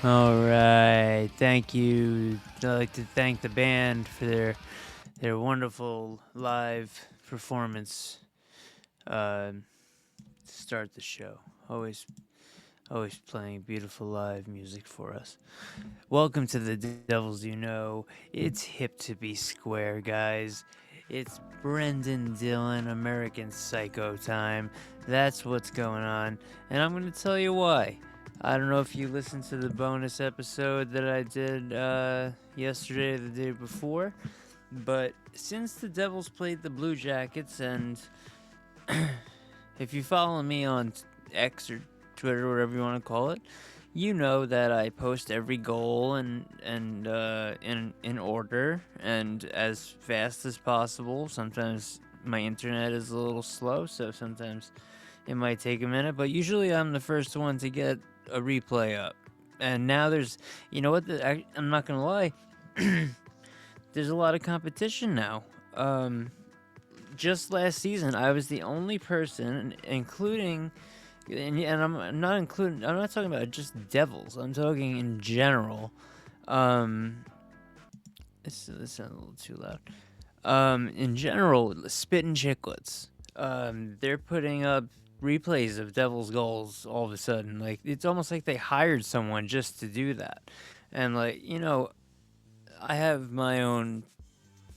All right, thank you. I'd like to thank the band for their wonderful live performance to start the show. Always playing beautiful live music for us. Welcome to the Devils You Know. It's hip to be square, guys. It's Brendan Dillon, American Psycho time. That's what's going on, and I'm going to tell you why. I don't know if you listened to the bonus episode that I did yesterday or the day before, but since the Devils played the Blue Jackets, and if you follow me on X or Twitter, whatever you want to call it, you know that I post every goal and in order and as fast as possible. Sometimes my internet is a little slow, so sometimes it might take a minute, but usually I'm the first one to get a replay up. And now there's, you know what? I'm not gonna lie. There's a lot of competition now. Just last season, I was the only person, including. And I'm not talking about just Devils. I'm talking in general. This sounds a little too loud. In general, Spittin' Chicklets. They're putting up replays of Devils goals all of a sudden. Like, it's almost like they hired someone just to do that. And like, I have my own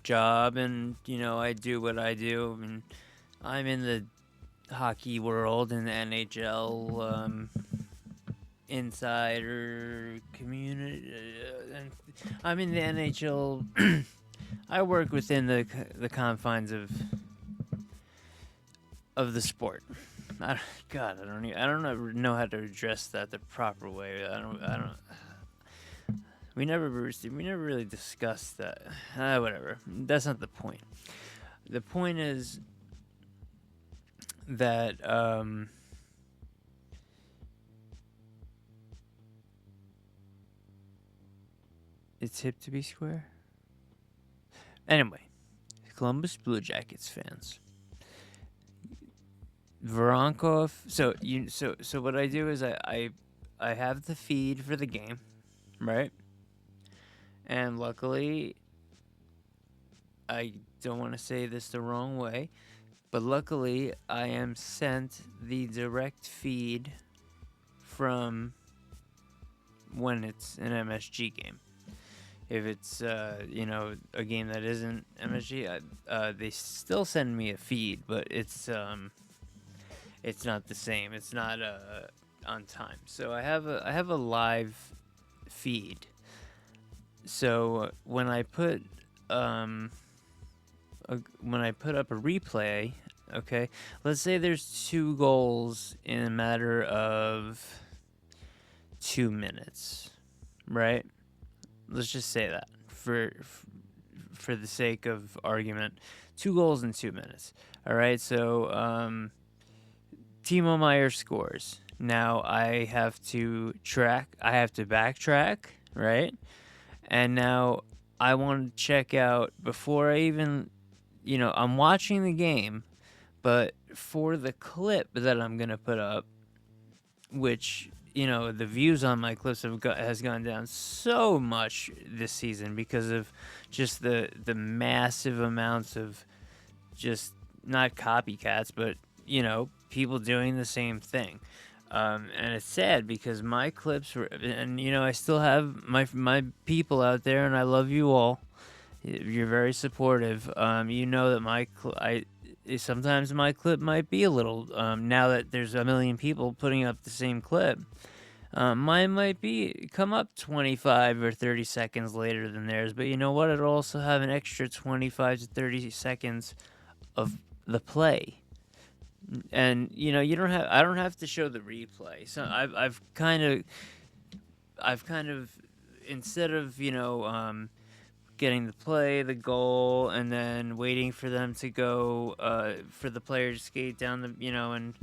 job, and I do what I do, and I'm in the hockey world in the NHL insider community, and I'm in the NHL. I work within the confines of the sport. I don't know how to address that the proper way. I don't. We never really discussed that. Whatever. That's not the point. The point is that it's hip to be square. Anyway, Columbus Blue Jackets fans. Voronkov. So what I do is I have the feed for the game, right? And luckily, I don't want to say this the wrong way, but luckily, I am sent the direct feed from when it's an MSG game. If it's a game that isn't MSG, they still send me a feed, but it's not the same. It's not on time. So I have a live feed. So when I put up a replay, okay, let's say there's 2 goals in a matter of 2 minutes, right? Let's just say that for the sake of argument, 2 goals in 2 minutes. All right, so Timo Meier scores. Now I have to backtrack, right? And now I want to check out before I even, I'm watching the game, but for the clip that I'm going to put up, which, the views on my clips has gone down so much this season because of just the massive amounts of just not copycats, but, people doing the same thing. And it's sad because my clips were, and I still have my people out there, and I love you all. You're very supportive. That sometimes my clip might be a little. Now that there's a million people putting up the same clip, mine might come up 25 or 30 seconds later than theirs. But you know what? It'll also have an extra 25 to 30 seconds of the play. And I don't have to show the replay. So I've kind of instead of getting the play, the goal, and then waiting for them to go for the player to skate down the and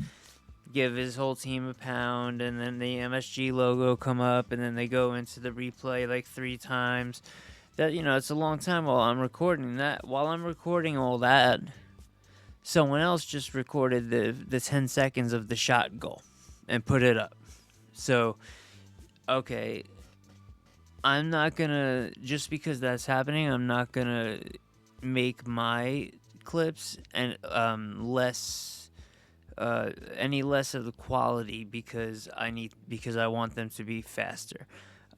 give his whole team a pound, and then the MSG logo come up, and then they go into the replay like 3 times. That it's a long time while I'm recording that. While I'm recording all that, someone else just recorded the 10 seconds of the shot goal and put it up. So, okay, I'm not gonna, just because that's happening, I'm not gonna make my clips and less any less of the quality because I want them to be faster.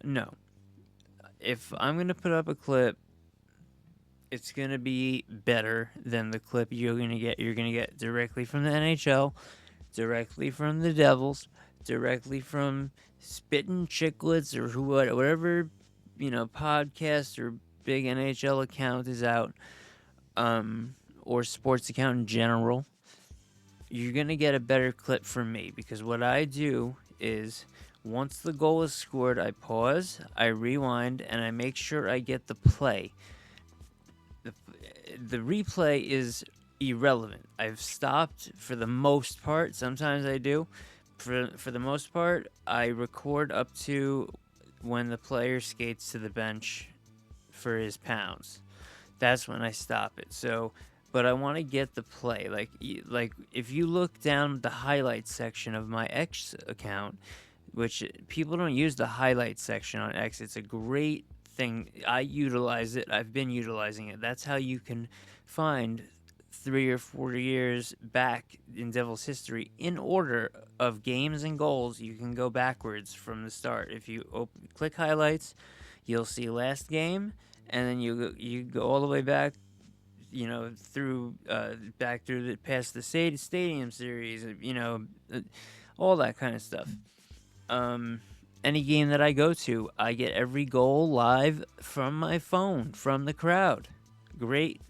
No. If I'm gonna put up a clip, it's gonna be better than the clip you're gonna get. You're gonna get directly from the NHL, directly from the Devils, directly from Spittin' Chicklets or whatever, podcast or big NHL account is out, or sports account in general. You're gonna get a better clip from me because what I do is once the goal is scored, I pause, I rewind, and I make sure I get the play. The replay is irrelevant. I've stopped for the most part. Sometimes I do. For the most part, I record up to when the player skates to the bench for his pounds. That's when I stop it. So, but I want to get the play. Like if you look down the highlights section of my X account, which people don't use the highlights section on X. It's a great thing. I utilize it. I've been utilizing it. That's how you can find 3 or 4 years back in Devils history in order of games and goals. You can go backwards from the start. If you click highlights, you'll see last game, and then you go all the way back, through past the stadium series, all that kind of stuff. Any game that I go to, I get every goal live from my phone, from the crowd. Great.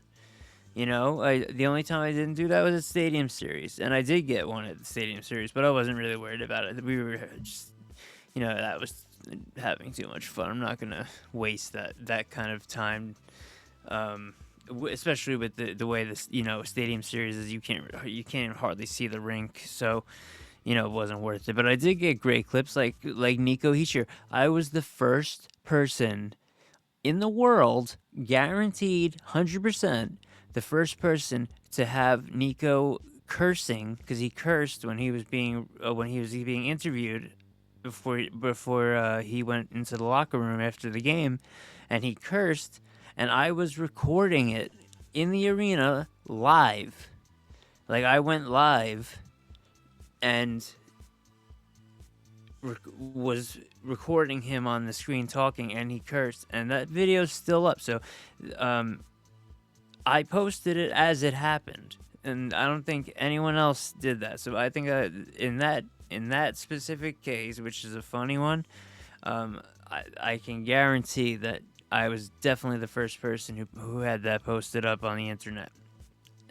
The only time I didn't do that was at Stadium Series, and I did get one at the Stadium Series, but I wasn't really worried about it. We were just, that was having too much fun. I'm not gonna waste that kind of time, especially with the way this, Stadium Series is. You can't hardly see the rink, so. It wasn't worth it. But I did get great clips like Nico Hischier. I was the first person in the world, guaranteed 100%, the first person to have Nico cursing, because he cursed when he was being interviewed before he went into the locker room after the game, and he cursed, and I was recording it in the arena live. Like, I went live and was recording him on the screen talking, and he cursed, and that video's still up. So I posted it as it happened, and I don't think anyone else did that. So I think in that specific case, which is a funny one, I can guarantee that I was definitely the first person who had that posted up on the internet.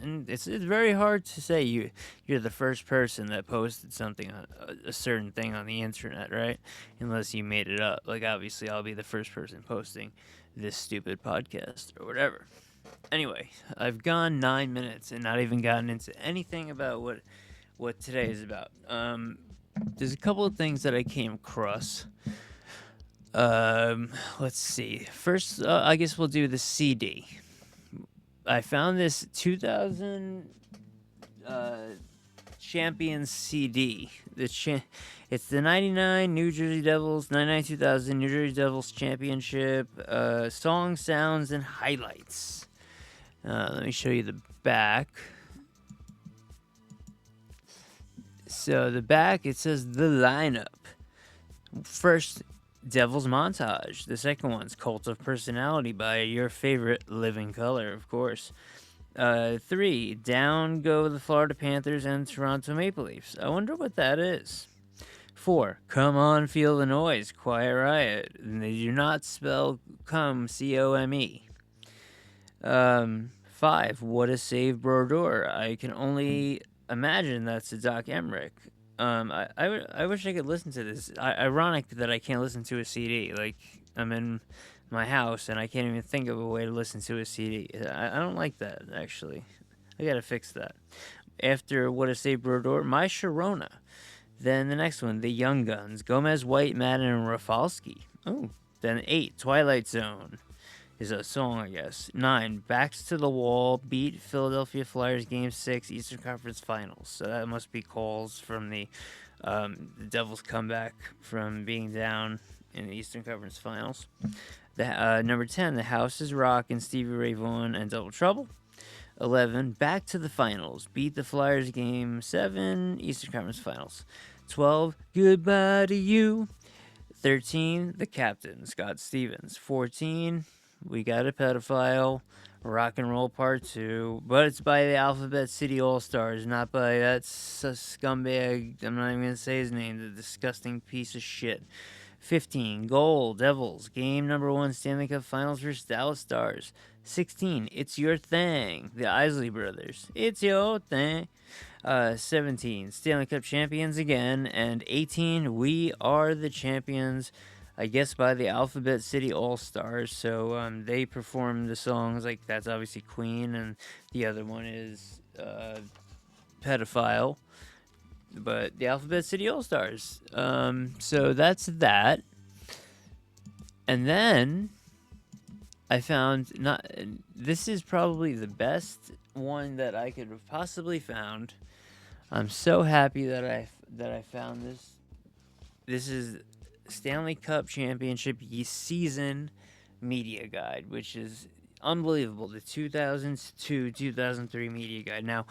And it's very hard to say you're the first person that posted something on a certain thing on the internet, right? Unless you made it up. Like, obviously, I'll be the first person posting this stupid podcast or whatever. Anyway, I've gone 9 minutes and not even gotten into anything about what today is about. There's a couple of things that I came across. Let's see. First, I guess we'll do the CD. I found this 2000 Champions CD. It's the 99 New Jersey Devils, 99-2000 New Jersey Devils Championship, songs, sounds, and highlights. Let me show you the back. So the back, it says the lineup. First, Devil's Montage. The second one's Cult of Personality by your favorite Living Color, of course. 3, Down Go the Florida Panthers and Toronto Maple Leafs. I wonder what that is. 4, Come On Feel the Noise, Quiet Riot. And they do not spell come, C-O-M-E. 5, What a Save Brodeur. I can only imagine that's a Doc Emmerich. I wish I could listen to this. Ironic that I can't listen to a CD. Like, I'm in my house and I can't even think of a way to listen to a CD. I don't like that, actually. I gotta fix that. After What a Save Brodeur, My Sharona. Then the next one, The Young Guns, Gomez, White, Madden, and Rafalski. Oh. Then 8, Twilight Zone. Is a song, I guess. 9, Backs to the Wall, beat Philadelphia Flyers Game 6, Eastern Conference Finals. So that must be calls from the Devils' comeback from being down in the Eastern Conference Finals. Number 10, the House is rocking. Stevie Ray Vaughan and Double Trouble. 11, back to the finals. Beat the Flyers Game 7, Eastern Conference Finals. 12, goodbye to you. 13, the captain, Scott Stevens. 14, we got a pedophile. Rock and Roll Part 2. But it's by the Alphabet City All-Stars, not by that scumbag. I'm not even going to say his name. The disgusting piece of shit. 15, Goal, Devils. Game number 1, Stanley Cup Finals versus Dallas Stars. 16, It's Your Thing. The Isley Brothers. It's your thing. 17, Stanley Cup champions again. And 18, We Are the Champions, I guess by the Alphabet City All-Stars. So they perform the songs, like that's obviously Queen, and the other one is Pedophile. But the Alphabet City All-Stars. So that's that. And then I found, this is probably the best one that I could have possibly found. I'm so happy that I found this. This is Stanley Cup Championship Season Media Guide, which is unbelievable. The 2002-2003 Media Guide. Now,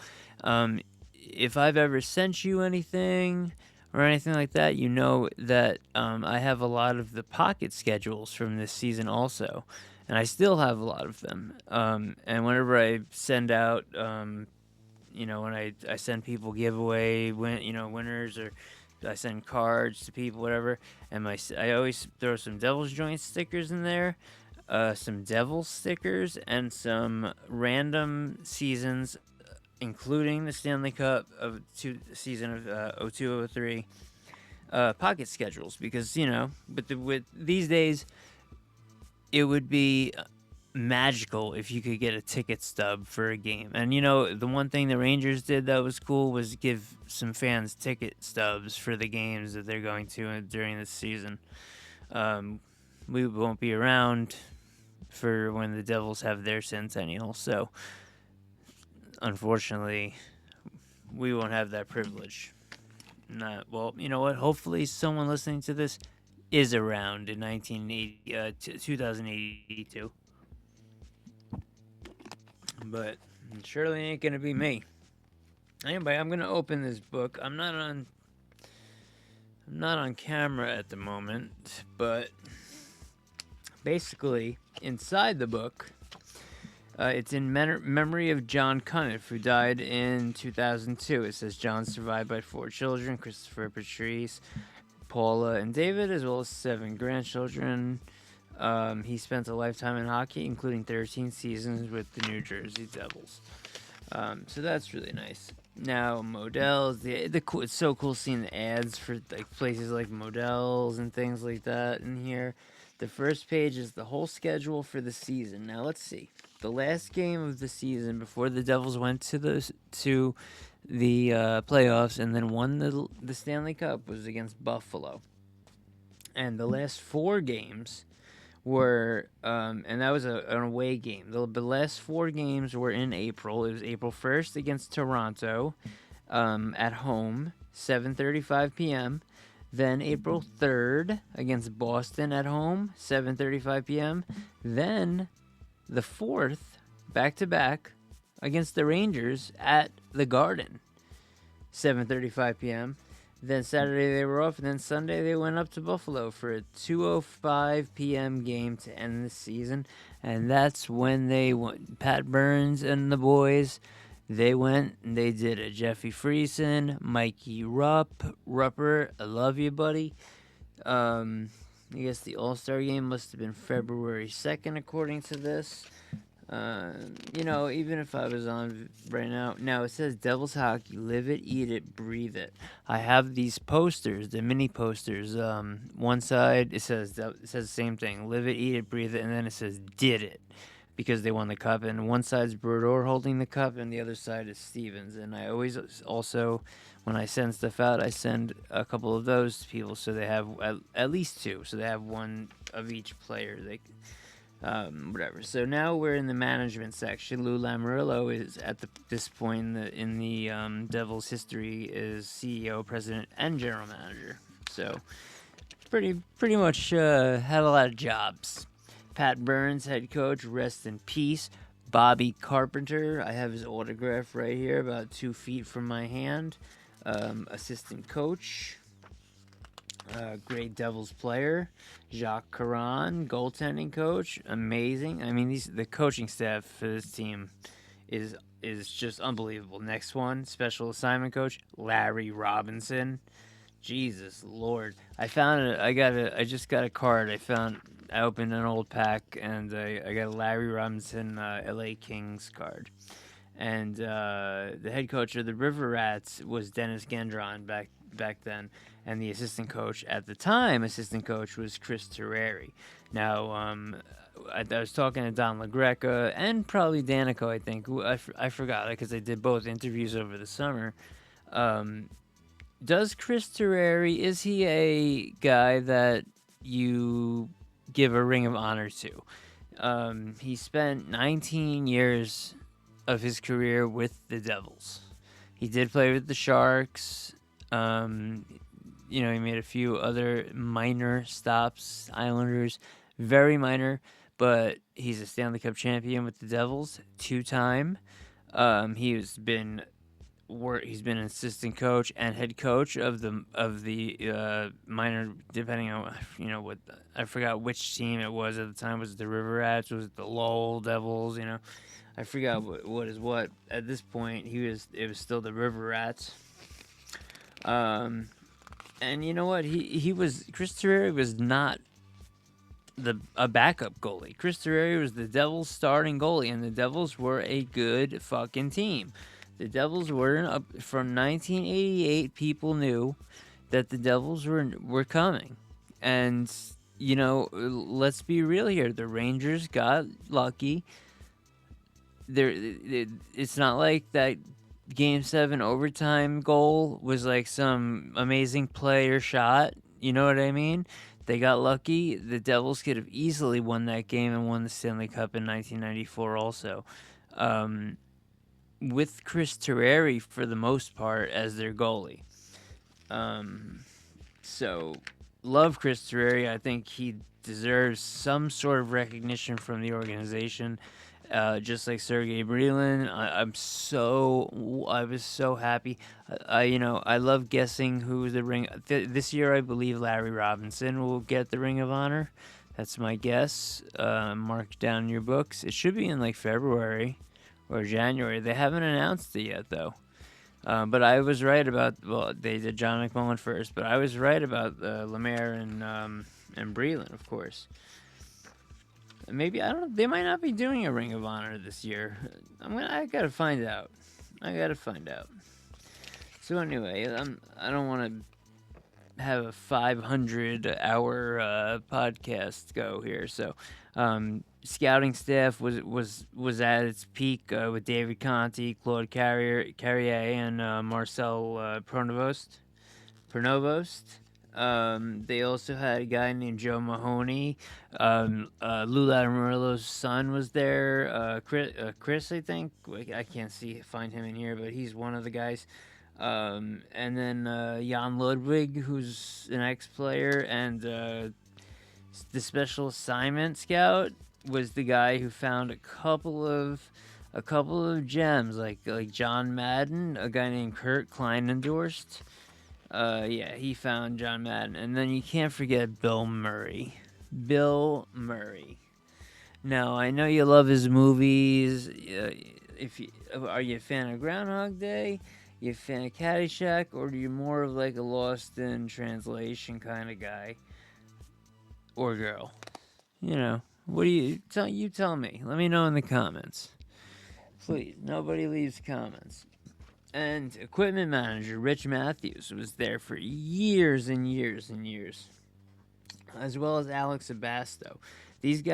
if I've ever sent you anything or anything like that, you know that I have a lot of the pocket schedules from this season also. And I still have a lot of them. And whenever I send out, when I send people giveaway, winners, or I send cards to people, whatever, and I always throw some Devil's Joint stickers in there, some Devils stickers, and some random seasons, including the Stanley Cup of season of 02-03 pocket schedules, because with these days, it would be magical if you could get a ticket stub for a game. And the one thing the Rangers did that was cool was give some fans ticket stubs for the games that they're going to during this season. We won't be around for when the Devils have their centennial, so unfortunately we won't have that privilege. Well, you know what? Hopefully someone listening to this is around in 2082. But it surely ain't gonna be me. Anyway, I'm gonna open this book. I'm not on camera at the moment, but basically inside the book, it's in memory of John Cuniff, who died in 2002. It says John survived by 4 children: Christopher, Patrice, Paula, and David, as well as 7 grandchildren. He spent a lifetime in hockey, including 13 seasons with the New Jersey Devils. So that's really nice. Now, Modell's, it's so cool seeing the ads for places like Modell's and things like that in here. The first page is the whole schedule for the season. Now, let's see. The last game of the season before the Devils went to the playoffs and then won the Stanley Cup was against Buffalo. And the last 4 games were, and that was an away game. The last 4 games were in April. It was April 1st against Toronto at home, 7:35 p.m. Then April 3rd against Boston at home, 7:35 p.m. Then the 4th, back-to-back, against the Rangers at the Garden, 7:35 p.m. Then Saturday they were off, and then Sunday they went up to Buffalo for a 2:05 p.m. game to end the season. And that's when they went. Pat Burns and the boys, they went and they did it. Jeffy Friesen, Mikey Rupper, I love you, buddy. I guess the All-Star game must have been February 2nd, according to this. Even if I was on right now, it says Devils Hockey, live it, eat it, breathe it. I have these posters, the mini posters. One side, it says the same thing, live it, eat it, breathe it, and then it says did it, because they won the cup. And one side's Brodeur holding the cup, and the other side is Stevens. And I always also, when I send stuff out, I send a couple of those to people, so they have at least 2, so they have one of each player. Whatever. So now we're in the management section. Lou Lamoriello is at this point in the Devils history is CEO, president, and general manager. So pretty much had a lot of jobs. Pat Burns, head coach, rest in peace. Bobby Carpenter, I have his autograph right here, about 2 feet from my hand. Assistant coach, great Devils player. Jacques Caron, goaltending coach, amazing. I mean, the coaching staff for this team is just unbelievable. Next one, special assignment coach Larry Robinson. Jesus Lord, I found it. I just got a card. I opened an old pack and I got a Larry Robinson L.A. Kings card. And the head coach of the River Rats was Dennis Gendron back then, and the assistant coach at the time, was Chris Terreri. Now, I was talking to Don LaGreca and probably Danico, I think. I forgot because I did both interviews over the summer. Does Chris Terreri, is he a guy that you give a ring of honor to? He spent 19 years of his career with the Devils. He did play with the Sharks. He made a few other minor stops. Islanders, very minor, but he's a Stanley Cup champion with the Devils, 2-time. He's been an assistant coach and head coach of the minor, depending on what I forgot which team it was at the time. Was it the River Rats? Was it the Lowell Devils? I forgot what is what at this point. It was still the River Rats. And you know what? Chris Terreri was not a backup goalie. Chris Terreri was the Devils' starting goalie, and the Devils were a good fucking team. The Devils were from 1988. People knew that the Devils were coming, and let's be real here. The Rangers got lucky. It's not like that Game 7 overtime goal was like some amazing play or shot. You know what I mean? They got lucky. The Devils could have easily won that game and won the Stanley Cup in 1994 also. With Chris Terreri, for the most part, as their goalie. So, love Chris Terreri. I think he deserves some sort of recognition from the organization. Just like Sergei Brylin, I was so happy. I love guessing who the ring. This year, I believe Larry Robinson will get the Ring of Honor. That's my guess. Mark down your books. It should be in like February or January. They haven't announced it yet, though. But I was right about. Well, they did John McMullen first, but I was right about Lemaire and Brylin, of course. Maybe, I don't know, they might not be doing a Ring of Honor this year. I gotta find out. So anyway, I don't want to have a 500-hour podcast go here. So, scouting staff was at its peak with David Conti, Claude Carrier, and Marcel Pronovost. They also had a guy named Joe Mahoney. Lou Lamoriello's son was there. Chris, I think. I can't find him in here, but he's one of the guys. And then Jan Ludwig, who's an ex-player, and the special assignment scout was the guy who found a couple of gems, like John Madden, a guy named Kurt Kleinendorst. He found John Madden. And then you can't forget Bill Murray. Now, I know you love his movies. Are you a fan of Groundhog Day? You a fan of Caddyshack? Or are you more of like a Lost in Translation kind of guy? Or girl? What do you tell me. Let me know in the comments. Please, nobody leaves comments. And equipment manager Rich Matthews was there for years and years and years, as well as Alex Abasto. These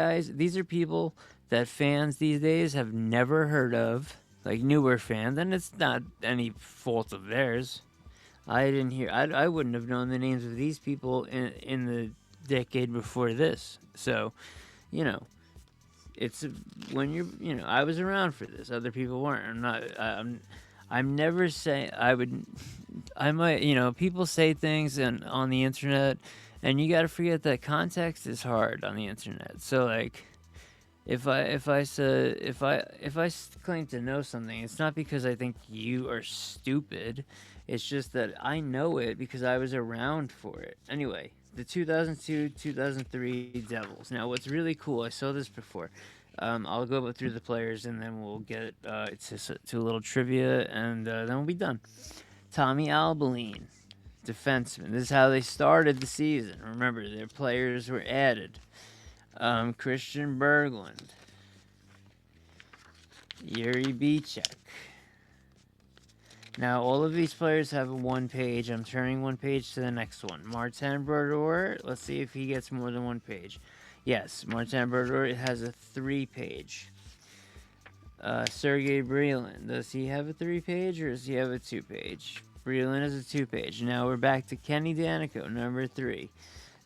are people that fans these days have never heard of, like newer fans, and it's not any fault of theirs. I wouldn't have known the names of these people in the decade before this. So, it's when you're, I was around for this. Other people weren't. I'm never saying I might, people say things on the internet And you got to forget that context is hard on the internet. So like, if I claim to know something, it's not because I think you are stupid. It's just that I know it because I was around for it. Anyway, the 2002-2003 Devils. Now, what's really cool, I saw this before. I'll go through the players and then we'll get to a little trivia and then we'll be done. Tommy Albaline, defenseman. This is how they started the season. Remember, their players were added. Christian Berglund, Yuri Bichek. Now, all of these players have one page. I'm turning one page to the next one. Martin Brodeur, let's see if he gets more than one page. Yes, Martin Brodeur has a 3-page. Sergei Brylin, does he have a 3-page or does he have a 2-page? Brylin has a 2-page. Now we're back to Kenny Danico, number 3.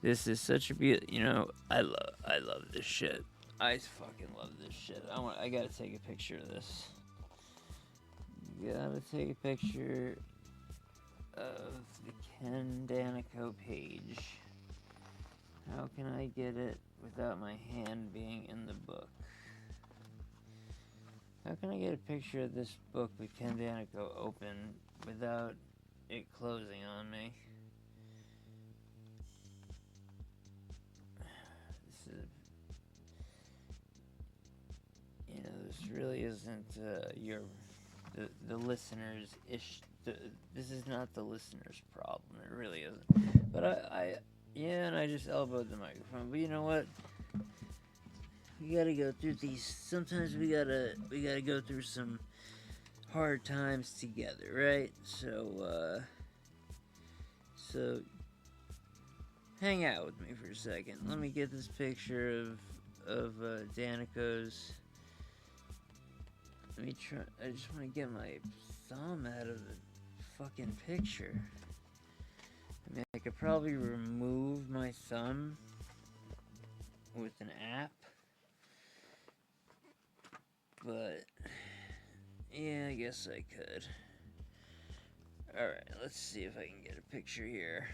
This is such a beautiful, I love this shit. I fucking love this shit. I gotta take a picture of this. Gotta take a picture of the Ken Danico page. How can I get it without my hand being in the book? How can I get a picture of this book with Ken Danico open without it closing on me? This really isn't the listener's ish. This is not the listener's problem. It really isn't. But and I just elbowed the microphone. But you know what? We gotta go through these. Sometimes we gotta go through some hard times together, right? So hang out with me for a second. Let me get this picture of Danico's. Let me try. I just want to get my thumb out of the fucking picture. I mean, I could probably remove my thumb with an app. But, yeah, I guess I could. Alright, let's see if I can get a picture here.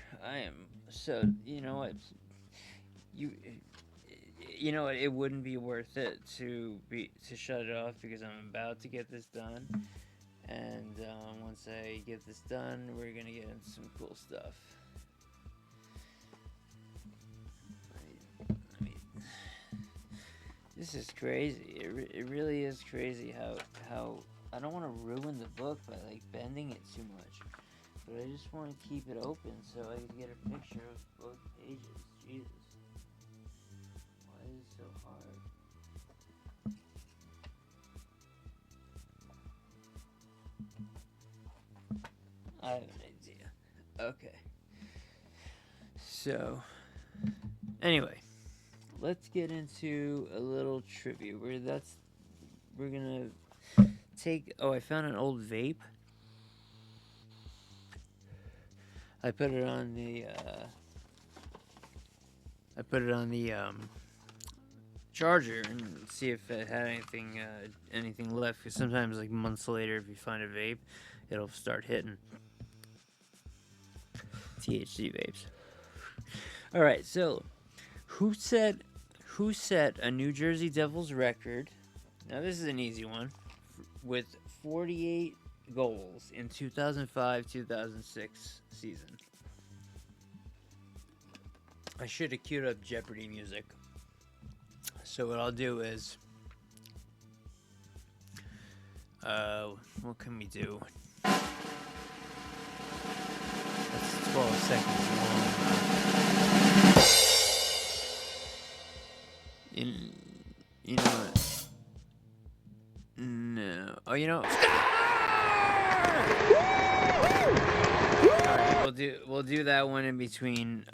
You know what? You know what? It wouldn't be worth it to shut it off because I'm about to get this done, and once I get this done, we're gonna get into some cool stuff. This is crazy. It really is crazy how I don't want to ruin the book by like bending it too much, but I just want to keep it open so I can get a picture of both pages. Jesus. So hard. I have an idea. Okay. So, anyway, let's get into a little trivia. We're gonna take. Oh, I found an old vape. I put it on the charger and see if it had anything left. Because sometimes, like months later, if you find a vape, it'll start hitting. THC vapes. All right, so who set a New Jersey Devils record? Now this is an easy one, with 48 goals in 2005-2006 season. I should have queued up Jeopardy music. So what I'll do is, what can we do? That's 12 seconds long. You know what? No. Oh, you know. We'll do that one in between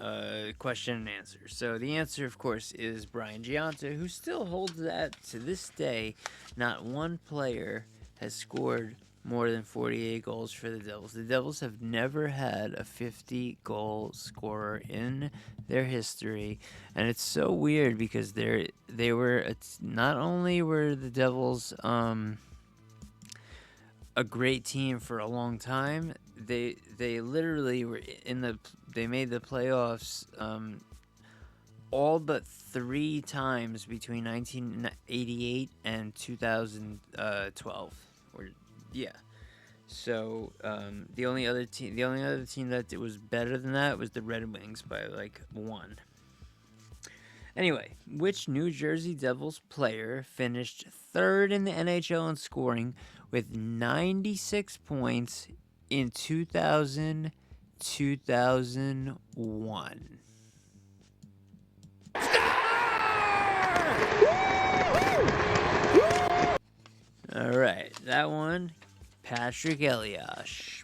question and answer. So the answer, of course, is Brian Giunta, who still holds that to this day. Not one player has scored more than 48 goals for the Devils. The Devils have never had a 50-goal scorer in their history, and it's so weird because not only were the Devils a great team for a long time, they literally were in the they made the playoffs all but 3 times between 1988 and 2012. Or yeah. So the only other team that was better than that was the Red Wings by like 1. Anyway, which New Jersey Devils player finished third in the NHL in scoring with 96 points in 2001? All right, that one, Patrick Elias.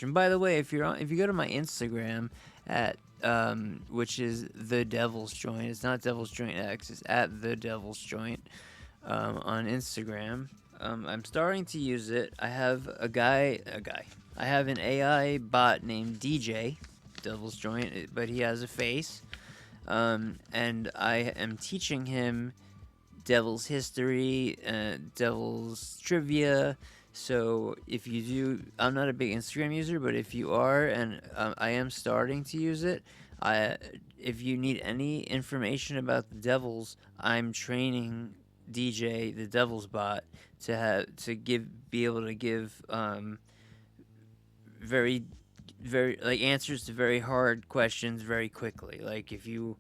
And by the way, if you go to my Instagram at which is the Devil's Joint, it's not Devil's Joint X, it's at the Devil's Joint on Instagram. I'm starting to use it. I have I have an AI bot named DJ Devil's Joint, but he has a face. And I am teaching him Devil's history, Devil's trivia. So if you do, I'm not a big Instagram user, but if you are, and I am starting to use it, if you need any information about the Devils, I'm training DJ, the Devils bot, be able to give very like answers to very hard questions very quickly. Like if you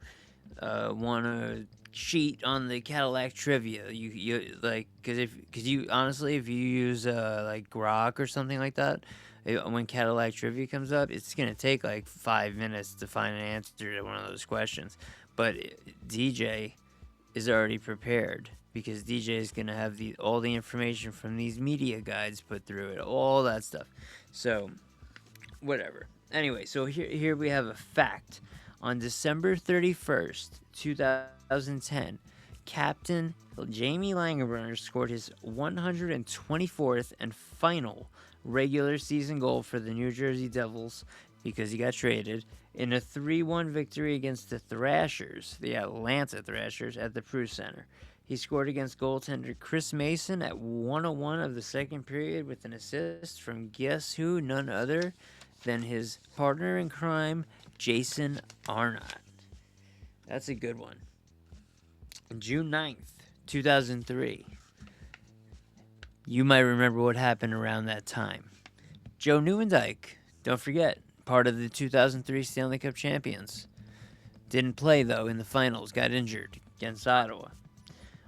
want to cheat on the Cadillac trivia, you like because you honestly, if you use like Grok or something like that, when Cadillac trivia comes up, it's gonna take like 5 minutes to find an answer to one of those questions. But DJ is already prepared because DJ is gonna have all the information from these media guides put through it, all that stuff. So whatever. Anyway, so here we have a fact. On December 31st, 2010, Captain Jamie Langenbrunner scored his 124th and final regular season goal for the New Jersey Devils because he got traded in a 3-1 victory against the Thrashers, the Atlanta Thrashers, at the Prue Center. He scored against goaltender Chris Mason at 1:01 of the second period with an assist from guess who, none other than his partner in crime, Jason Arnott. That's a good one. June 9th, 2003. You might remember what happened around that time. Joe Nieuwendyk, don't forget, part of the 2003 Stanley Cup champions. Didn't play, though, in the finals. Got injured against Ottawa.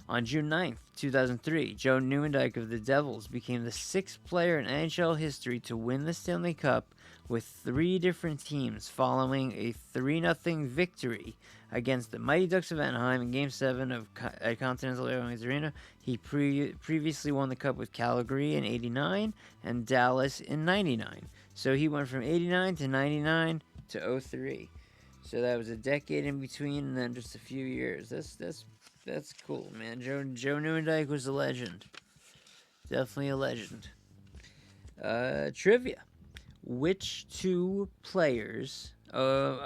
On June 9th, 2003, Joe Nieuwendyk of the Devils became the 6th player in NHL history to win the Stanley Cup with 3 different teams following a 3-0 victory against the Mighty Ducks of Anaheim in Game 7 at Continental Airlines Arena. He previously won the Cup with Calgary in 89 and Dallas in 99. So he went from 89 to 99 to 03. So that was a decade in between and then just a few years. That's cool, man. Joe Nieuwendyk was a legend. Definitely a legend. Trivia. Which 2 players... this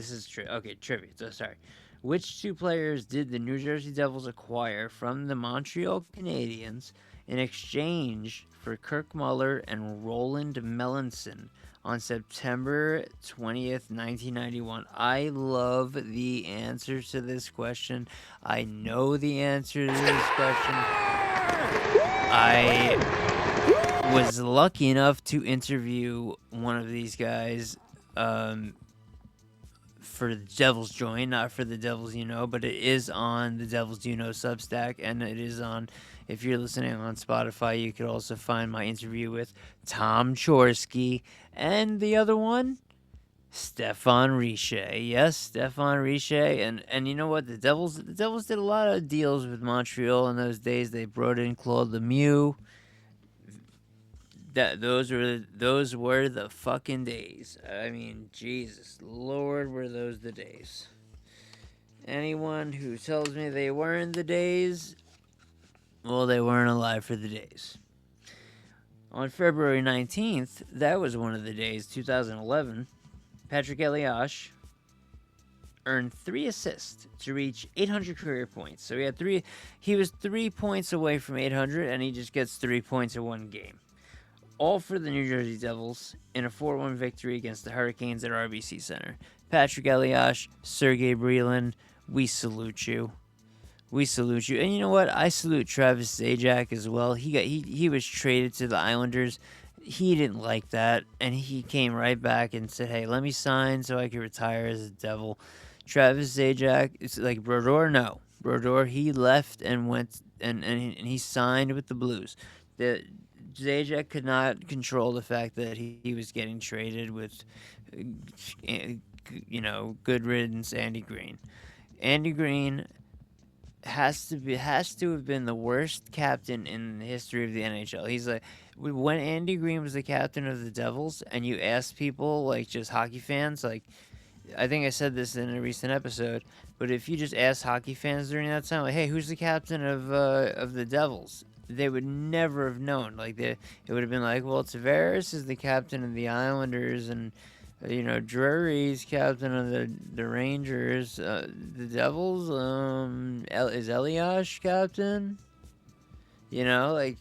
is true. Okay, trivia. So, sorry. Which 2 players did the New Jersey Devils acquire from the Montreal Canadiens in exchange for Kirk Muller and Roland Melanson on September 20th, 1991? I love the answer to this question. I know the answer to this question. I was lucky enough to interview one of these guys for the Devil's Joint, not for the Devils You Know, but it is on the Devils You Know Substack, and it is on, if you're listening on Spotify, you could also find my interview with Tom Chorsky, and the other one, Stefan Richer. Yes, Stefan Richer, and you know what, the Devils did a lot of deals with Montreal in those days. They brought in Claude Lemieux. Those were the fucking days. I mean, Jesus Lord, were those the days. Anyone who tells me they weren't the days, well, they weren't alive for the days. On February 19th, that was one of the days, 2011, Patrick Elias earned 3 assists to reach 800 career points. So he was 3 points away from 800, and he just gets 3 points in one game. all for the New Jersey Devils in a 4-1 victory against the Hurricanes at RBC Center. Patrick Elias, Sergei Brelin, we salute you. We salute you. And you know what? I salute Travis Zajac as well. He was traded to the Islanders. He didn't like that, and he came right back and said, "Hey, let me sign so I can retire as a Devil." Travis Zajac, it's like Brodeur. No, Brodeur. He left and went and he signed with the Blues. The Zajac could not control the fact that he was getting traded with, good riddance, Andy Green. Andy Green has to have been the worst captain in the history of the NHL. He's like, when Andy Green was the captain of the Devils, and you ask people, like, just hockey fans, like, I think I said this in a recent episode, but if you just ask hockey fans during that time, like, hey, who's the captain of the Devils? They would never have known. Like, it would have been like, well, Tavares is the captain of the Islanders, and Drury's captain of the Rangers. The Devils, is Elias captain? Like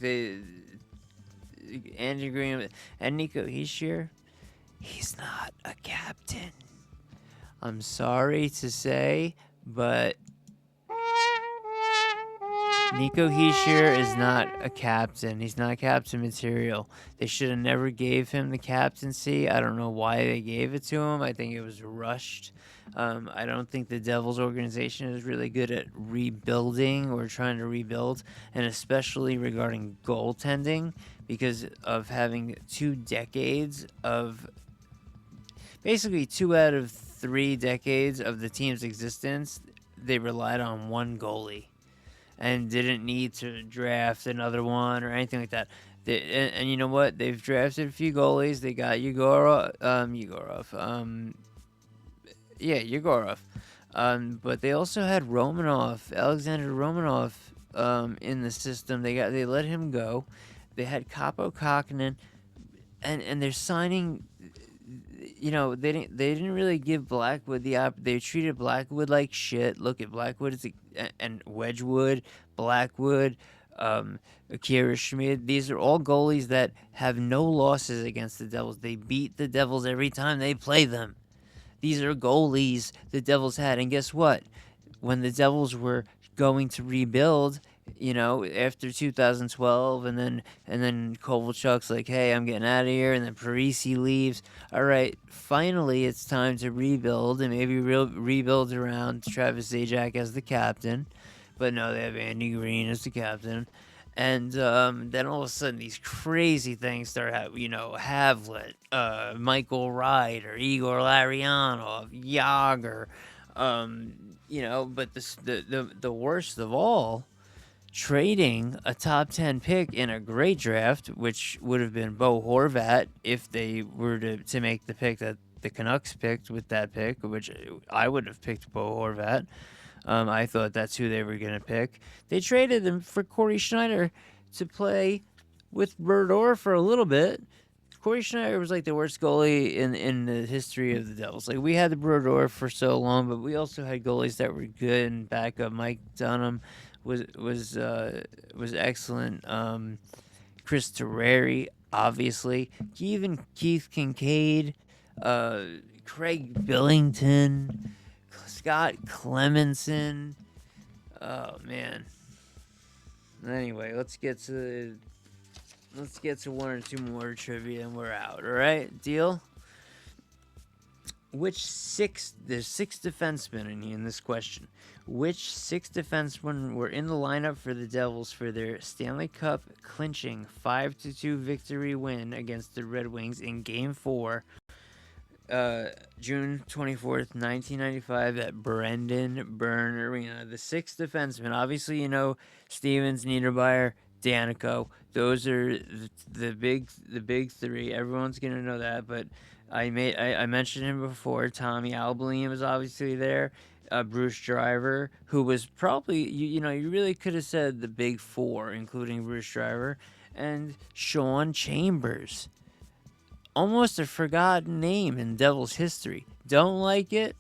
Andy Green and Nico Hischier. He's not a captain. I'm sorry to say, but Nico Hischier is not a captain. He's not captain material. They should have never gave him the captaincy. I don't know why they gave it to him. I think it was rushed. I don't think the Devils organization is really good at rebuilding or trying to rebuild, and especially regarding goaltending, because of having 2 decades of, basically 2 out of 3 decades of the team's existence, they relied on one goalie and didn't need to draft another one or anything like that. And you know what? They've drafted a few goalies. They got Yegorov. But they also had Alexander Romanov, in the system. They let him go. They had Capo Kakkonen, and they're signing. They didn't really give Blackwood they treated Blackwood like shit. Look at Blackwood and Wedgwood, Blackwood, Akira Schmid. These are all goalies that have no losses against the Devils. They beat the Devils every time they play them. These are goalies the Devils had, and guess what? When the Devils were going to rebuild, after 2012, and then Kovalchuk's like, hey, I'm getting out of here, and then Parisi leaves. All right, finally it's time to rebuild, and maybe rebuild around Travis Zajac as the captain. But no, they have Andy Green as the captain. And then all of a sudden, these crazy things start happening. Havlet, Michael Ryder, Igor Larionov, Yager. But the worst of all, trading a top 10 pick in a great draft, which would have been Bo Horvat if they were to make the pick that the Canucks picked with that pick, which I would have picked Bo Horvat. I thought that's who they were going to pick. They traded him for Corey Schneider to play with Brodeur for a little bit. Corey Schneider was like the worst goalie in the history of the Devils. Like, we had the Brodeur for so long, but we also had goalies that were good and backup. Mike Dunham was excellent. Chris Terreri, obviously. Even Keith Kincaid, Craig Billington, Scott Clemenson. Oh man. Anyway, let's get to 1 or 2 more trivia and we're out. All right, deal. There's 6 defensemen in this question. Which 6 defensemen were in the lineup for the Devils for their Stanley Cup clinching 5-2 victory win against the Red Wings in Game 4, June 24th, 1995 at Brendan Byrne Arena? The 6 defensemen, obviously, Stevens, Niedermeyer, Danico. Those are the big 3. Everyone's gonna know that, but I mentioned him before. Tommy Albelin was obviously there. Bruce Driver, who was probably, you really could have said the big 4, including Bruce Driver, and Sean Chambers. Almost a forgotten name in Devils history. Don't like it?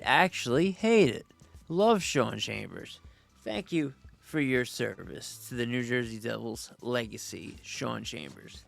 Actually hate it. Love Sean Chambers. Thank you for your service to the New Jersey Devils legacy, Sean Chambers.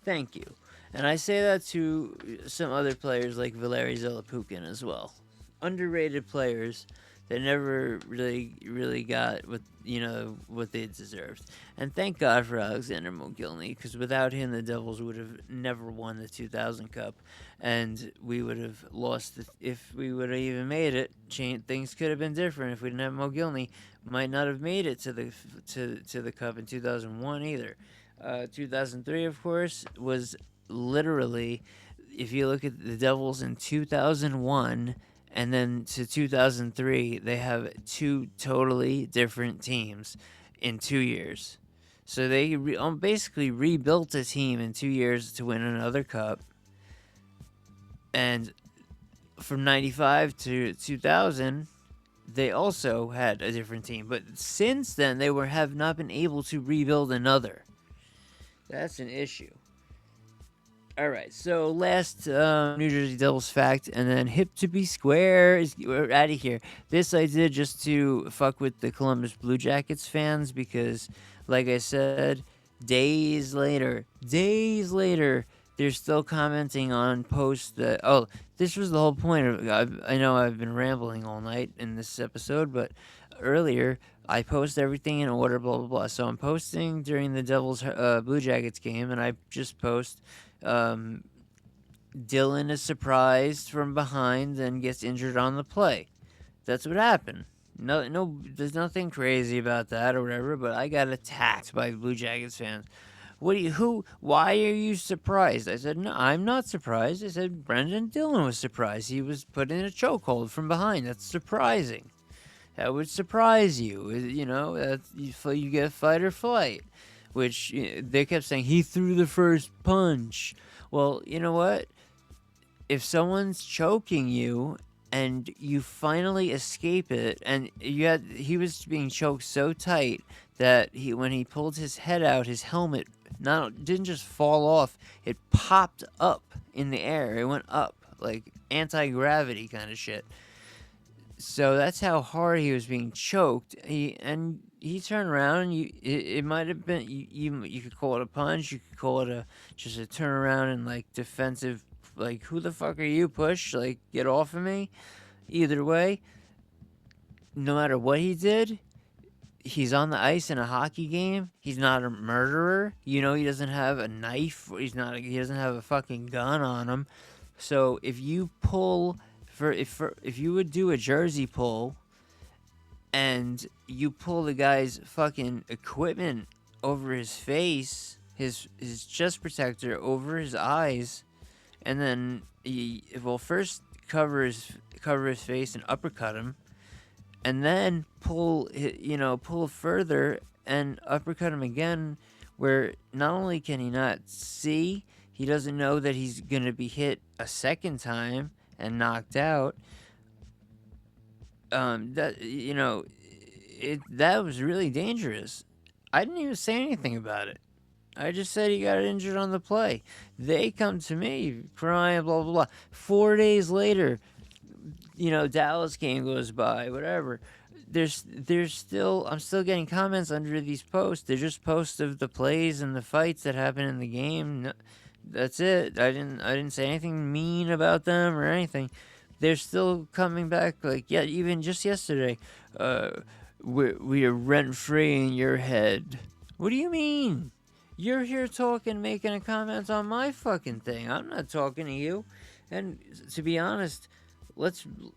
Thank you. And I say that to some other players like Valeri Zelepukin as well. Underrated players that never really got what they deserved. And thank God for Alexander Mogilny, because without him the Devils would have never won the 2000 Cup, and we would have lost if we would have even made it. Things could have been different if we didn't have Mogilny. Might not have made it to the Cup in 2001 either. 2003, of course, was literally, if you look at the Devils in 2001 and then to 2003, they have two totally different teams in 2 years. So they basically rebuilt a team in 2 years to win another cup. And from 95 to 2000, they also had a different team. But since then, they have not been able to rebuild another. That's an issue. All right, so last New Jersey Devils fact, and then hip to be square. We're out of here. This I did just to fuck with the Columbus Blue Jackets fans because, like I said, days later, they're still commenting on posts that. Oh, this was the whole point of. I know I've been rambling all night in this episode, but earlier I post everything in order, blah blah blah. So I'm posting during the Devils Blue Jackets game, and I just post. Dylan is surprised from behind and gets injured on the play. That's what happened. No, there's nothing crazy about that or whatever. But I got attacked by Blue Jackets fans. Why are you surprised? I said, no, I'm not surprised. I said, Brendan Dillon was surprised. He was put in a chokehold from behind. That's surprising. That would surprise you. You know, you get fight or flight. Which they kept saying, he threw the first punch. Well, you know what? If someone's choking you and you finally escape it, and he was being choked so tight that when he pulled his head out, his helmet didn't just fall off, it popped up in the air. It went up, like anti-gravity kind of shit. So that's how hard he was being choked. He turned around. And it might have been you could call it a punch. You could call it just a turnaround and like defensive. Like, who the fuck are you? Push, like, get off of me. Either way, no matter what he did, he's on the ice in a hockey game. He's not a murderer. He doesn't have a knife. He doesn't have a fucking gun on him. So if you pull. If you would do a jersey pull and you pull the guy's fucking equipment over his face, his chest protector over his eyes, and then first cover his face and uppercut him, and then pull further and uppercut him again, where not only can he not see, he doesn't know that he's gonna be hit a second time and knocked out. That was really dangerous. I didn't even say anything about it. I just said he got injured on the play. They come to me crying, blah blah blah. 4 days later, Dallas game goes by, whatever. I'm still getting comments under these posts. They're just posts of the plays and the fights that happen in the game. No, that's it. I didn't say anything mean about them or anything. They're still coming back, like, yeah, even just yesterday, we are rent-free in your head. What do you mean? You're here making a comment on my fucking thing. I'm not talking to you. And to be honest, let's be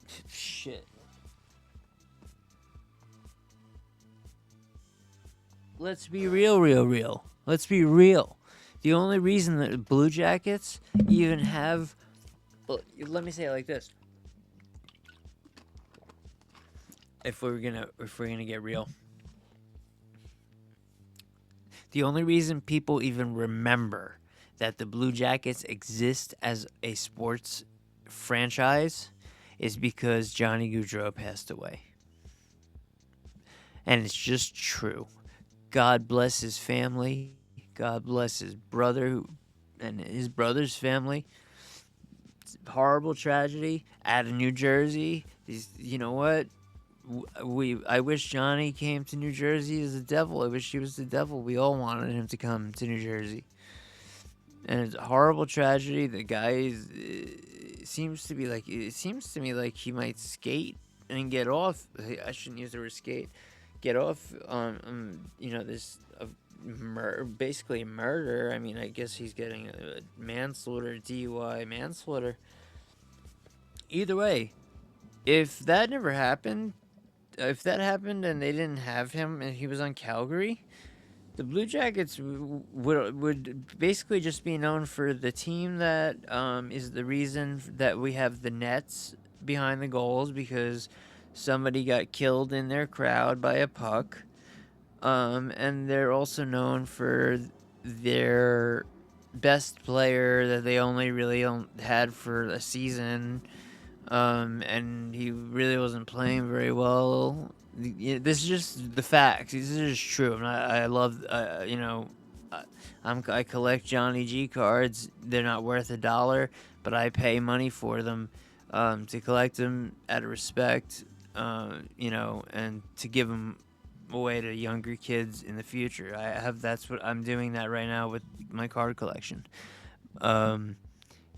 real. Let's be real. The only reason that the Blue Jackets even have... Well, let me say it like this. If we're gonna get real. The only reason people even remember that the Blue Jackets exist as a sports franchise is because Johnny Gaudreau passed away. And it's just true. God bless his family. God bless his brother and his brother's family. It's a horrible tragedy out of New Jersey. You know what? I wish Johnny came to New Jersey as a Devil. I wish he was the Devil. We all wanted him to come to New Jersey. and it's a horrible tragedy. The guy seems to be like, it seems to me like he might skate and get off. I shouldn't use the word skate. Get off on this basically murder. I mean, I guess he's getting a manslaughter, DUI manslaughter. Either way, if that never happened, if that happened and they didn't have him and he was on Calgary, the Blue Jackets would basically just be known for the team that is the reason that we have the nets behind the goals because somebody got killed in their crowd by a puck. And they're also known for their best player that they only really had for a season. And he really wasn't playing very well. This is just the facts. This is just true. I love, I collect Johnny G cards. They're not worth $1, but I pay money for them, to collect them out of respect, and to give them away to younger kids in the future. That's what I'm doing that right now with my card collection.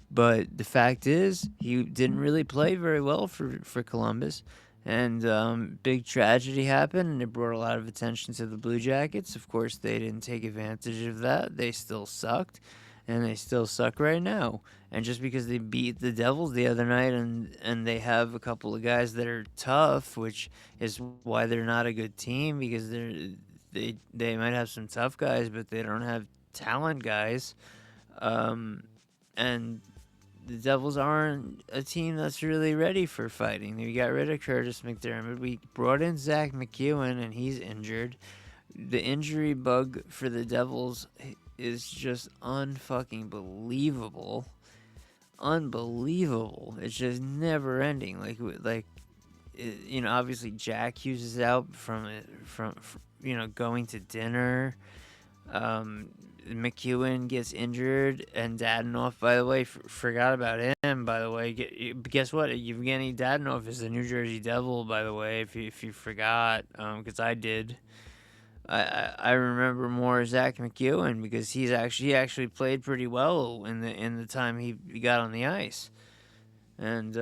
But the fact is, he didn't really play very well for Columbus. And big tragedy happened, and it brought a lot of attention to the Blue Jackets. Of course, they didn't take advantage of that. They still sucked, and they still suck right now. And just because they beat the Devils the other night, and they have a couple of guys that are tough, which is why they're not a good team, because they might have some tough guys, but they don't have talent guys. And the Devils aren't a team that's really ready for fighting. We got rid of Curtis McDermott. We brought in Zach McEwen, and he's injured. The injury bug for the Devils is just unfucking believable. Unbelievable. It's just never ending. Obviously Jack Hughes is out from going to dinner. McEwen gets injured, and Dadonov, by the way, forgot about him, by the way. Guess what? Evgeny Dadonov is the New Jersey Devil, by the way, if you forgot, because I did. I remember more Zach McEwen because he actually played pretty well in the time he got on the ice. And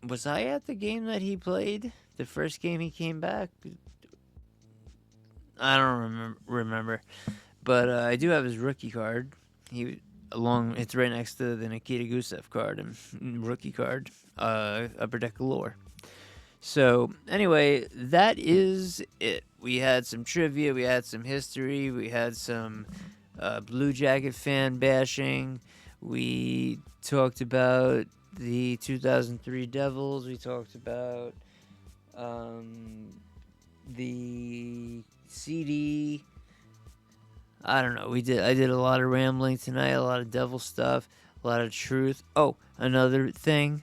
was I at the game that he played? The first game he came back? I don't remember, but I do have his rookie card. It's right next to the Nikita Gusev card and rookie card, Upper Deck Galore. So anyway, that is it. We had some trivia, we had some history, we had some Blue Jacket fan bashing. We talked about the 2003 Devils. We talked about the CD. I don't know. I did a lot of rambling tonight, a lot of devil stuff, a lot of truth. Oh, another thing.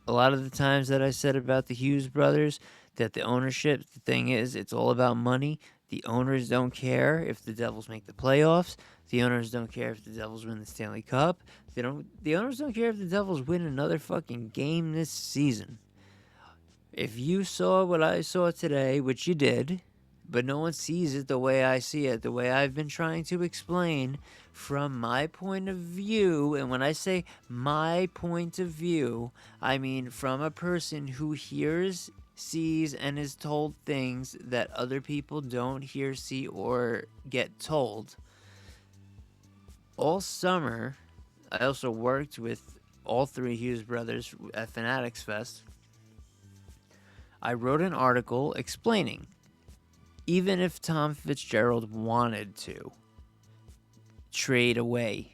A lot of the times that I said about the Hughes brothers, that the ownership, the thing is, it's all about money. The owners don't care if the Devils make the playoffs. The owners don't care if the Devils win the Stanley Cup. The owners don't care if the Devils win another fucking game this season. If you saw what I saw today, which you did, but no one sees it the way I see it, the way I've been trying to explain from my point of view. And when I say my point of view, I mean from a person who hears, sees, and is told things that other people don't hear, see, or get told. All summer, I also worked with all three Hughes brothers at Fanatics Fest. I wrote an article explaining, even if Tom Fitzgerald wanted to trade away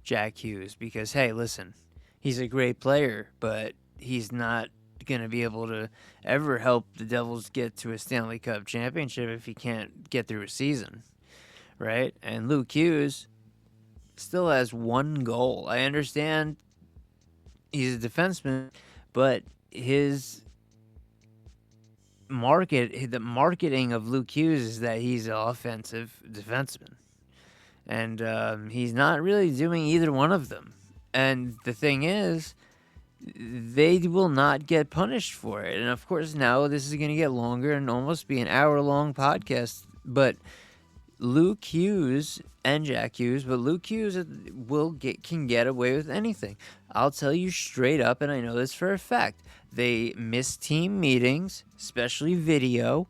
Jack Hughes, because, hey, listen, he's a great player, but he's not going to be able to ever help the Devils get to a Stanley Cup championship if he can't get through a season, right? And Luke Hughes still has one goal. I understand he's a defenseman, but the marketing of Luke Hughes is that he's an offensive defenseman. And he's not really doing either one of them. And the thing is, they will not get punished for it. And of course, now this is going to get longer and almost be an hour-long podcast. But Luke Hughes and Jack Hughes, but Luke Hughes can get away with anything. I'll tell you straight up, and I know this for a fact. They miss team meetings, especially video.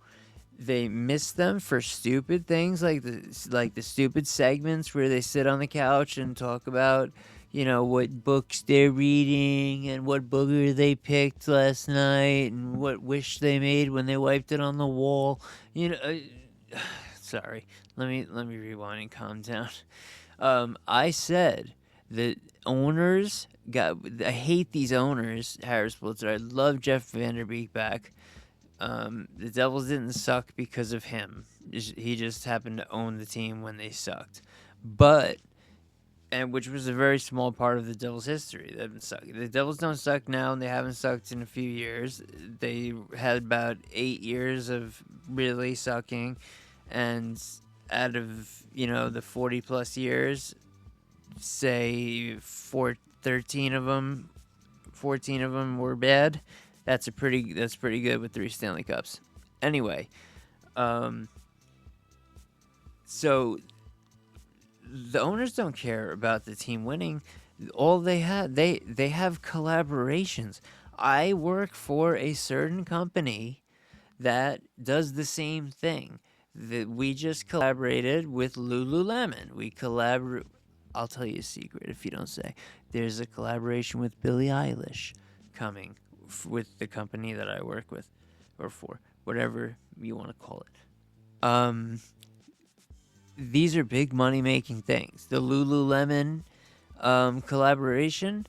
They miss them for stupid things like the stupid segments where they sit on the couch and talk about, what books they're reading and what booger they picked last night and what wish they made when they wiped it on the wall. Sorry. Let me rewind and calm down. I said that owners got. I hate these owners, Harris Blitzer. I love Jeff Vanderbeek back. The Devils didn't suck because of him. He just happened to own the team when they sucked, and which was a very small part of the Devils' history. They haven't sucked. The Devils don't suck now, and they haven't sucked in a few years. They had about 8 years of really sucking, and out of the 40+ years, say 13 of them, 14 of them were bad. That's pretty good with 3 Stanley Cups. Anyway, so the owners don't care about the team winning. All they have collaborations. I work for a certain company that does the same thing. That we just collaborated with Lululemon. I'll tell you a secret if you don't say. There's a collaboration with Billie Eilish coming with the company that I work with, or for, whatever you want to call it. These are big money making things. The Lululemon collaboration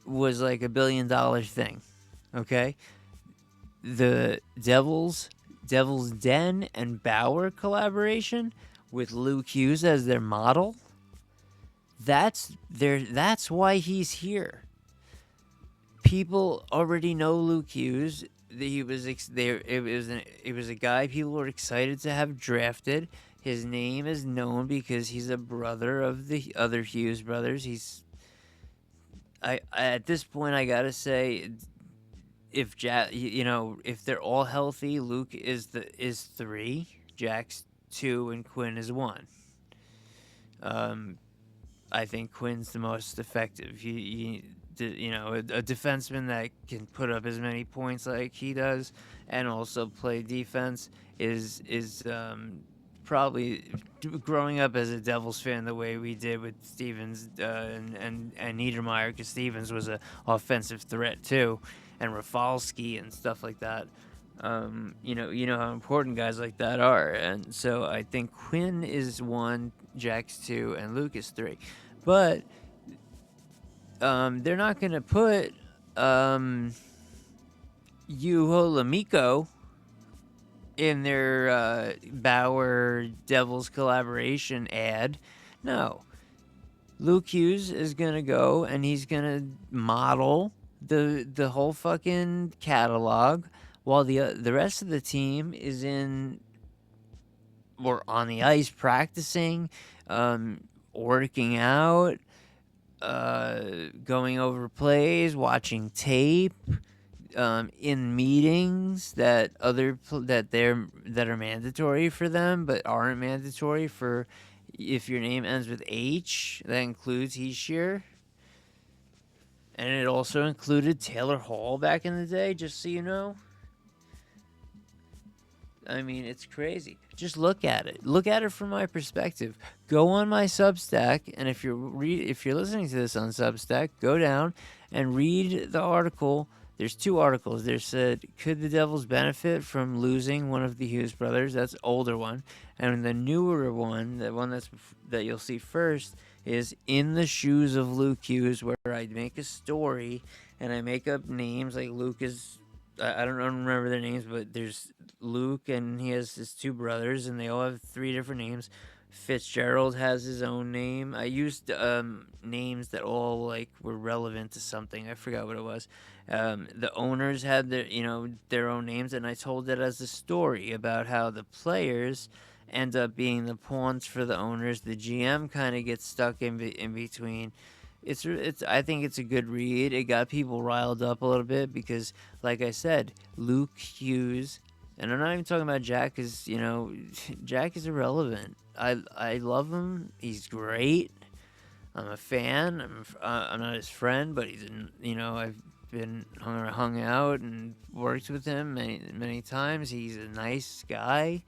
was like $1 billion thing. Okay, the Devil's Den and Bauer collaboration with Luke Hughes as their model. That's why he's here. People already know Luke Hughes. It was a guy people were excited to have drafted. His name is known because he's a brother of the other Hughes brothers. At this point I gotta say, if if they're all healthy, Luke is 3, Jack's 2, and Quinn is 1. I think Quinn's the most effective. A defenseman that can put up as many points like he does, and also play defense is probably, growing up as a Devils fan the way we did with Stevens and Niedermeyer, because Stevens was an offensive threat too, and Rafalski and stuff like that. You know how important guys like that are, and so I think Quinn is 1, Jack's 2, and Luke is 3. But they're not gonna put Juho Lamiko in their Bauer Devils collaboration ad. No. Luke Hughes is gonna go and he's gonna model the whole fucking catalog, while the rest of the team is on the ice practicing, working out, going over plays, watching tape, in meetings that are mandatory for them but aren't mandatory for if your name ends with H. That includes Heishier. And it also included Taylor Hall back in the day, just so you know. I mean, it's crazy. Just look at it. Look at it from my perspective. Go on my Substack, and if you're listening to this on Substack, go down and read the article. There's 2 articles. There said, could the Devils benefit from losing one of the Hughes brothers? That's the older one. And the newer one, the one that you'll see first, is In the Shoes of Luke Hughes, where I make a story and I make up names. Like Luke is, I don't remember their names, but there's Luke and he has his 2 brothers, and they all have 3 different names. Fitzgerald has his own name. I used names that all were relevant to something. I forgot what it was. The owners had their own names, and I told it as a story about how the players end up being the pawns for the owners. The GM kind of gets stuck in between. I think it's a good read. It got people riled up a little bit because, like I said, Luke Hughes, and I'm not even talking about Jack, because Jack is irrelevant. I love him. He's great. I'm a fan. I'm not his friend, but I've been hung out and worked with him many times. He's a nice guy.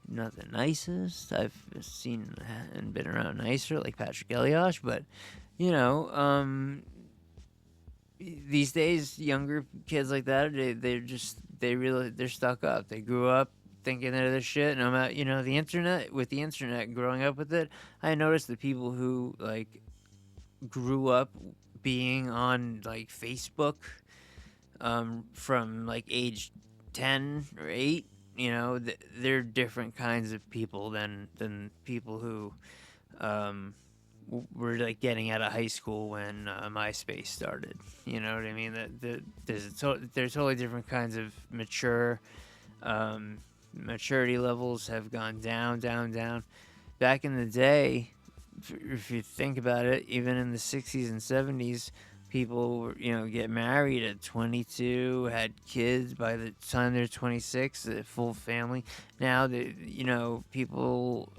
Not the nicest. I've seen and been around nicer, like Patrick Eliash, but you know, these days, younger kids like that, they're stuck up. They grew up thinking they're the shit. And the internet, growing up with it, I noticed the people who like grew up being on like Facebook, from like age 10 or 8. They're different kinds of people than people who were like getting out of high school when MySpace started. You know what I mean? There's totally different kinds of maturity levels have gone down. Back in the day, if you think about it, even in the 60s and 70s, people get married at 22, had kids by the time they're 26, a full family. Now people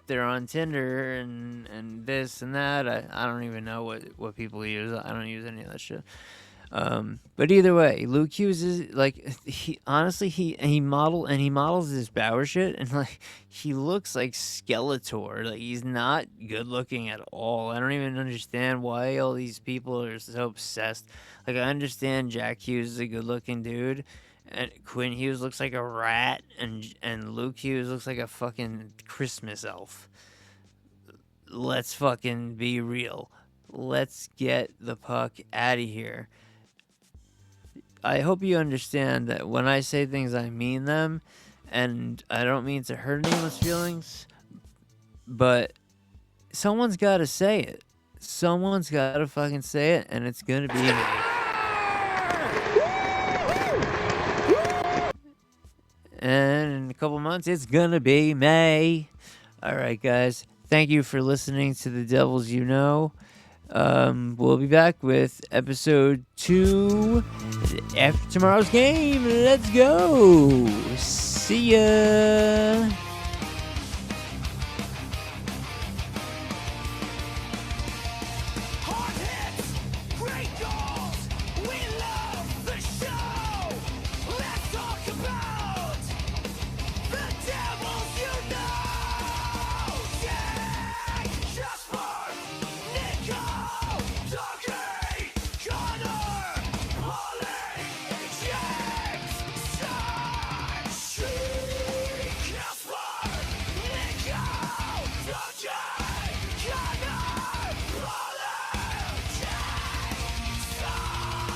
they're on Tinder and this and that. I don't even know what people use. I don't use any of that shit. But either way, Luke Hughes is like, he models this Bauer shit, and like he looks like Skeletor. Like, he's not good looking at all. I don't even understand why all these people are so obsessed. Like, I understand Jack Hughes is a good looking dude, and Quinn Hughes looks like a rat, and Luke Hughes looks like a fucking Christmas elf. Let's fucking be real. Let's get the puck out of here. I hope you understand that when I say things, I mean them, and I don't mean to hurt anyone's feelings, but someone's got to say it. Someone's got to fucking say it, and it's going to be me. And in a couple months, it's going to be May. All right, guys. Thank you for listening to The Devils You Know. We'll be back with episode 2 after tomorrow's game. Let's go. See ya.